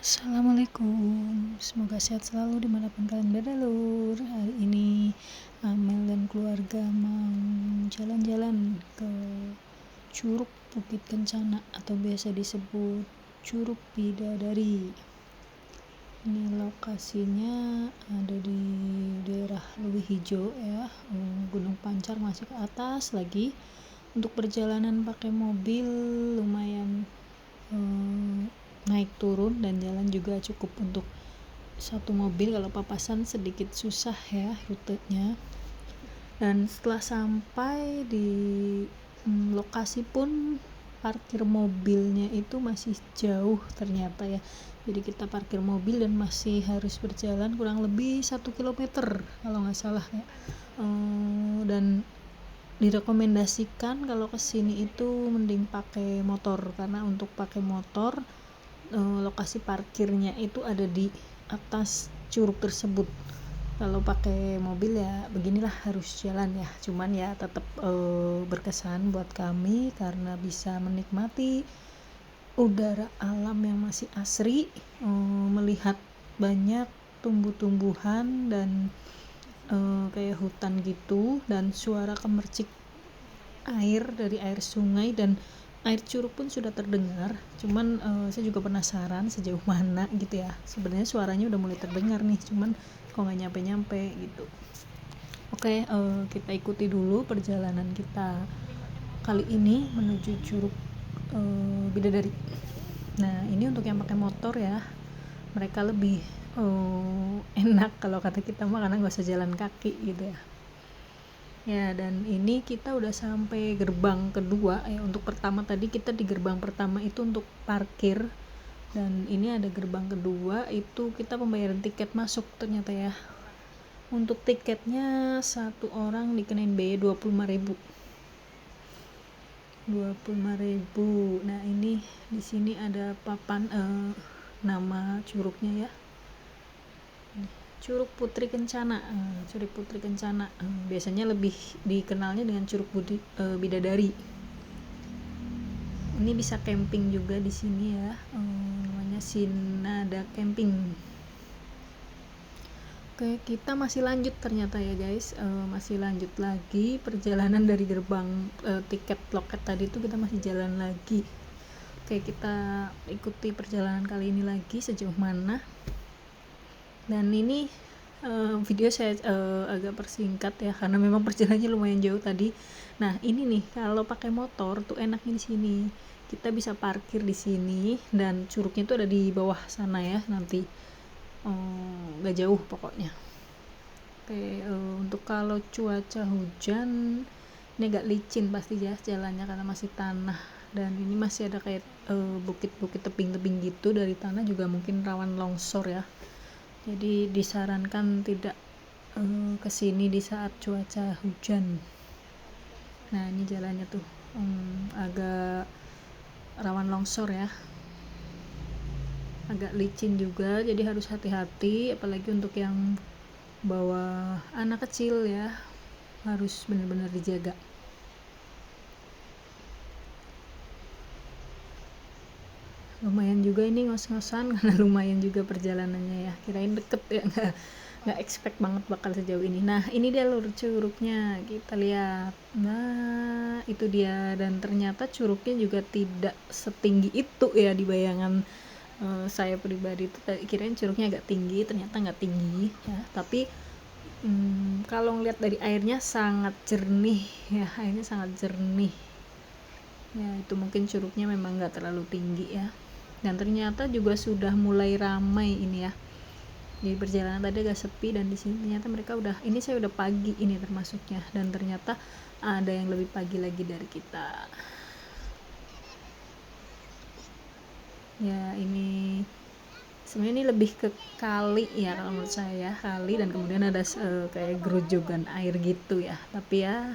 Assalamualaikum, semoga sehat selalu dimanapun kalian berada lur. Hari ini Amel dan keluarga mau jalan-jalan ke Curug Bukit Kencana atau biasa disebut Curug Bidadari. Ini lokasinya ada di daerah Leuwi Hijau ya, Gunung Pancar masih ke atas lagi. Untuk perjalanan pakai mobil lumayan naik turun dan jalan juga cukup untuk satu mobil, kalau papasan sedikit susah ya rutenya. Dan setelah sampai di lokasi pun parkir mobilnya itu masih jauh ternyata ya, jadi kita parkir mobil dan masih harus berjalan kurang lebih 1 kilometer kalau nggak salah ya. Dan direkomendasikan kalau kesini itu mending pakai motor, karena untuk pakai motor lokasi parkirnya itu ada di atas curug tersebut. Kalau pakai mobil ya beginilah, harus jalan ya, cuman ya tetap berkesan buat kami karena bisa menikmati udara alam yang masih asri, melihat banyak tumbuh-tumbuhan dan kayak hutan gitu, dan suara kemercik air dari air sungai dan air curug pun sudah terdengar. Cuman saya juga penasaran sejauh mana gitu ya, sebenarnya suaranya udah mulai terdengar nih, cuman kok nggak nyampe gitu. Oke, kita ikuti dulu perjalanan kita kali ini menuju Curug Bidadari. Nah ini untuk yang pakai motor ya, mereka lebih enak kalau kata kita mah, karena nggak usah jalan kaki gitu ya. Ya, dan ini kita udah sampai gerbang kedua ya. Untuk pertama tadi kita di gerbang pertama itu untuk parkir, dan ini ada gerbang kedua itu kita pembayaran tiket masuk ternyata ya. Untuk tiketnya satu orang dikenain biaya 25.000. Nah ini di sini ada papan nama curugnya ya, Curug Putri Kencana. Curug Putri Kencana biasanya lebih dikenalnya dengan Curug Bidadari. Ini bisa camping juga di sini ya, namanya Sinada Camping. Oke, kita masih lanjut ternyata ya guys, masih lanjut lagi perjalanan dari gerbang tiket loket tadi itu, kita masih jalan lagi. Oke, kita ikuti perjalanan kali ini lagi sejauh mana. Dan ini video saya agak persingkat ya, karena memang perjalanannya lumayan jauh tadi. Nah ini nih kalau pakai motor tuh enaknya di sini, kita bisa parkir di sini dan curugnya tuh ada di bawah sana ya, nanti nggak jauh pokoknya. Oke, untuk kalau cuaca hujan ini agak licin pasti ya jalannya karena masih tanah, dan ini masih ada kayak bukit-bukit tebing-tebing gitu, dari tanah juga mungkin rawan longsor ya. Jadi disarankan tidak kesini di saat cuaca hujan. Nah ini jalannya tuh agak rawan longsor ya, agak licin juga, jadi harus hati-hati, apalagi untuk yang bawa anak kecil ya, harus benar-benar dijaga. Lumayan juga ini ngos-ngosan karena lumayan juga perjalanannya ya, kirain deket ya, nggak expect banget bakal sejauh ini. Nah ini dia lur curugnya, kita lihat. Nah itu dia, dan ternyata curugnya juga tidak setinggi itu ya di bayangan saya pribadi itu kirain curugnya agak tinggi, ternyata nggak tinggi ya. Tapi kalau ngeliat dari airnya sangat jernih ya, airnya sangat jernih ya, itu mungkin curugnya memang nggak terlalu tinggi ya. Dan ternyata juga sudah mulai ramai ini ya, di perjalanan tadi agak sepi, dan di sini ternyata mereka udah, ini saya udah pagi ini termasuknya, dan ternyata ada yang lebih pagi lagi dari kita ya. Ini sebenarnya ini lebih ke kali ya kalau menurut saya, kali, dan kemudian ada kayak gerojokan air gitu ya. Tapi ya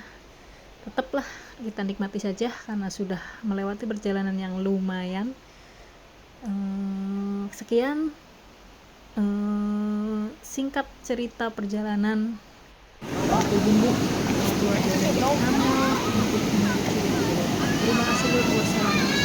tetaplah kita nikmati saja karena sudah melewati perjalanan yang lumayan. Sekian singkat cerita perjalanan waktu bumbu buat dari Amel untuk menuju. Terima kasih. Wassalamualaikum.